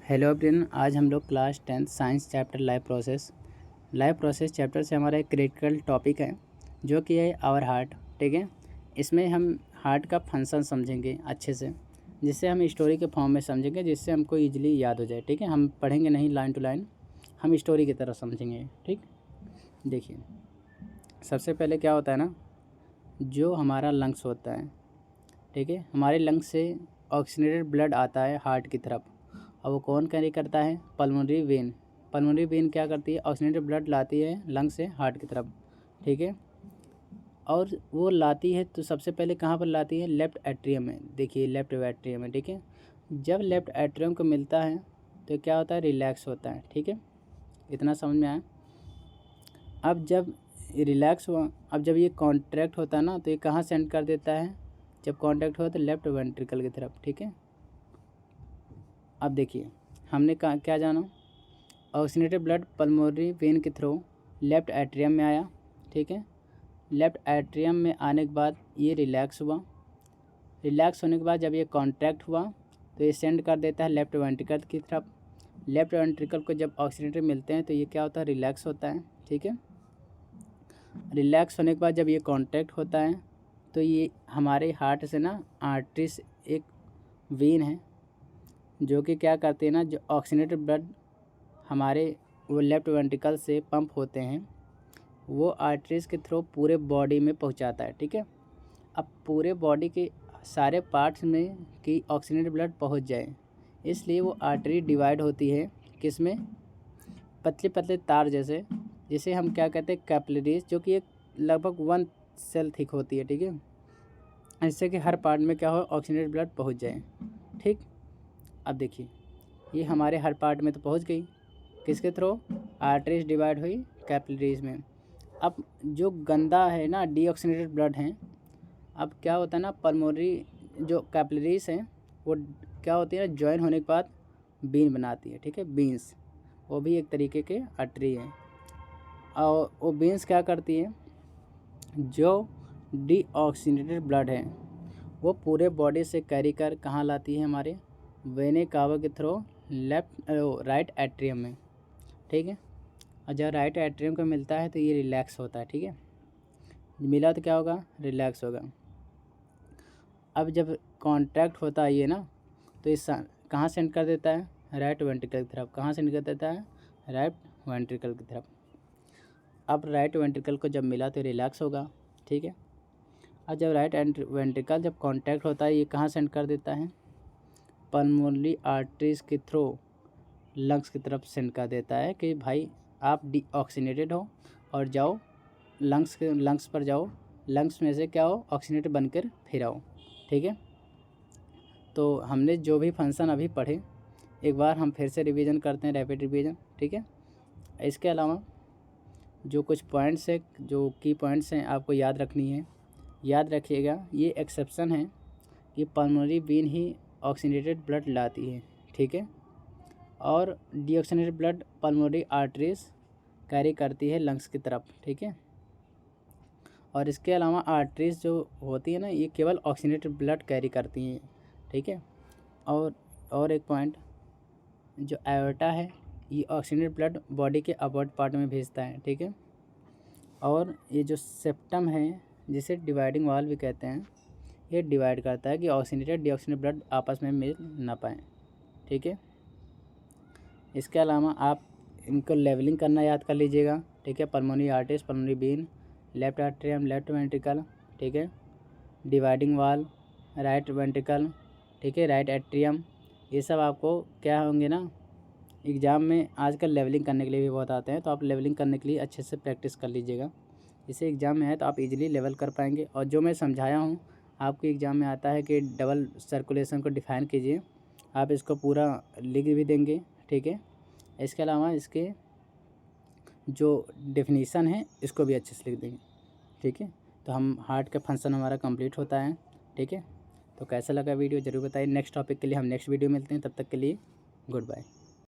Hello everyone, आज हम लोग class 10th science chapter life process chapter से हमारा एक क्रिटिकल टॉपिक है जो कि है आवर हार्ट। ठीक है, इसमें हम हार्ट का फंक्शन समझेंगे अच्छे से, जिससे हम स्टोरी के फॉर्म में समझेंगे, जिससे हमको इजीली याद हो जाए। ठीक है, हम पढ़ेंगे नहीं लाइन टू लाइन, हम स्टोरी की तरह समझेंगे। ठीक, देखिए सबसे पहले क्या होता है ना, जो हमारा लंग्स होता है, ठीक है, हमारे लंग्स से ऑक्सीजनेटेड ब्लड आता है हार्ट की तरफ, और वो कौन कैरी करता है? Pulmonary vein. पल्मोनरी वेन क्या करती है? ऑक्सीजनेटेड ब्लड लाती है लंग्स से हार्ट की तरफ। ठीक है, और वो लाती है तो सबसे पहले कहाँ पर लाती है? लेफ़्ट एट्रियम में। देखिए लेफ़्ट एट्रियम में। ठीक है, जब लेफ़्ट एट्रियम को मिलता है तो क्या होता है? रिलैक्स होता है। ठीक है, इतना समझ में आया। अब जब रिलैक्स हुआ, अब जब ये कॉन्ट्रैक्ट होता है ना, तो ये कहाँ सेंड कर देता है? जब कॉन्ट्रैक्ट हुआ तो लेफ़्ट वेंट्रिकल की तरफ। ठीक है, अब देखिए हमने क्या जाना? ऑक्सीजनेटेड ब्लड पल्मोनरी वेन के थ्रू लेफ़्ट एट्रियम में आया। ठीक है, लेफ़्ट एट्रियम में आने के बाद ये रिलैक्स हुआ। रिलैक्स होने के बाद जब ये कॉन्ट्रैक्ट हुआ तो ये सेंड कर देता है लेफ़्ट वेंट्रिकल की तरफ। लेफ़्ट वेंट्रिकल को जब ऑक्सीजनेटेड मिलते हैं तो ये क्या होता है? रिलैक्स होता है। ठीक है, रिलैक्स होने के बाद जब ये कॉन्ट्रैक्ट होता है तो ये हमारे हार्ट से ना आर्टरीज एक वेन है जो कि क्या करती है ना, जो ऑक्सीजनेटेड ब्लड हमारे वो लेफ़्ट वेंट्रिकल से पंप होते हैं, वो आर्टरीज़ के थ्रू पूरे बॉडी में पहुंचाता है। ठीक है, अब पूरे बॉडी के सारे पार्ट्स में कि ऑक्सीजनेटेड ब्लड पहुंच जाए, इसलिए वो आर्टरी डिवाइड होती है किस में? पतले पतले तार जैसे, जिसे हम क्या कहते हैं? कैपिलरीज, जो कि एक लगभग 1 सेल थिक होती है। ठीक है, जिससे कि हर पार्ट में क्या हो? ऑक्सीजनेटेड ब्लड पहुँच जाए। ठीक, अब देखिए ये हमारे हर पार्ट में तो पहुँच गई, किसके थ्रू? आर्टरीज डिवाइड हुई कैपिलरीज में। अब जो गंदा है ना, डीऑक्सीनेटेड ब्लड हैं, अब क्या होता है ना, पल्मोनरी जो कैपिलरीज हैं वो क्या होती है? जॉइन होने के बाद बीन बनाती है। ठीक है, बीन्स, वो भी एक तरीके के आर्टरी है। और वो बीन्स क्या करती है? जो डीऑक्सीनेटेड ब्लड है वो पूरे बॉडी से कैरी कर कहाँ लाती है? हमारे वेने कावा के थ्रू राइट एट्रियम में। ठीक है, और जब राइट एट्रियम को मिलता है तो ये रिलैक्स होता है। ठीक है, मिला तो क्या होगा? रिलैक्स होगा। अब जब कॉन्ट्रैक्ट होता है ये ना, तो इस कहाँ सेंड कर देता है? राइट वेंट्रिकल की तरफ। कहाँ सेंड कर देता है? राइट वेंट्रिकल की तरफ। अब राइट वेंट्रिकल को जब मिला तो रिलैक्स होगा। ठीक है, और जब राइट वेंट्रिकल जब कॉन्ट्रैक्ट होता है, ये कहाँ सेंड कर देता है? पल्मोनरी आर्टरीज के थ्रू लंग्स की तरफ सेंड कर देता है कि भाई आप डीऑक्सीनेटेड हो और जाओ लंग्स पर जाओ, लंग्स में से क्या हो? ऑक्सीनेटेड बनकर फिर आओ। ठीक है, तो हमने जो भी फंक्शन अभी पढ़े, एक बार हम फिर से रिवीजन करते हैं, रैपिड रिवीजन। ठीक है, इसके अलावा जो कुछ पॉइंट्स है, जो की पॉइंट्स हैं, आपको याद रखनी है। याद रखिएगा, ये एक्सेप्शन है कि pulmonary when he oxygenated blood लाती है। ठीक है, और deoxygenated blood pulmonary arteries carry करती है लंग्स की तरफ। ठीक है, और इसके अलावा आर्टरीज जो होती है ना, ये केवल ऑक्सीनेटेड ब्लड कैरी करती हैं। ठीक है, और एक पॉइंट, जो एओर्टा है ये ऑक्सीनेटेड ब्लड बॉडी के अपवर्ड पार्ट में भेजता है। ठीक है, और ये जो सेप्टम है जिसे डिवाइडिंग वाल भी कहते हैं, ये डिवाइड करता है कि ऑक्सीनेटेड डीऑक्सीनेटेड ब्लड आपस में मिल ना पाएँ। ठीक है, इसके अलावा आप इनको लेवलिंग करना याद कर लीजिएगा। ठीक है, pulmonary arteries, pulmonary vein, left atrium, left ventricle. ठीक है, डिवाइडिंग वाल, राइट वेंट्रिकल। ठीक है, राइट एट्रियम, ये सब आपको क्या होंगे ना, एग्ज़ाम में आजकल लेवलिंग करने के लिए भी बहुत आते हैं, तो आप लेवलिंग करने के लिए अच्छे से प्रैक्टिस कर लीजिएगा। इसे एग्ज़ाम में है तो आप इजीली लेवल कर पाएंगे। और जो मैं समझाया हूँ आपके एग्ज़ाम में आता है कि डबल सर्कुलेशन को डिफ़ाइन कीजिए, आप इसको पूरा लिख भी देंगे। ठीक है, इसके अलावा इसके जो डेफिनीसन है इसको भी अच्छे से लिख देंगे। ठीक है, तो हम हार्ट का फंक्शन हमारा कंप्लीट होता है। ठीक है, तो कैसा लगा वीडियो ज़रूर बताइए। नेक्स्ट टॉपिक के लिए हम नेक्स्ट वीडियो मिलते हैं, तब तक के लिए गुड बाय।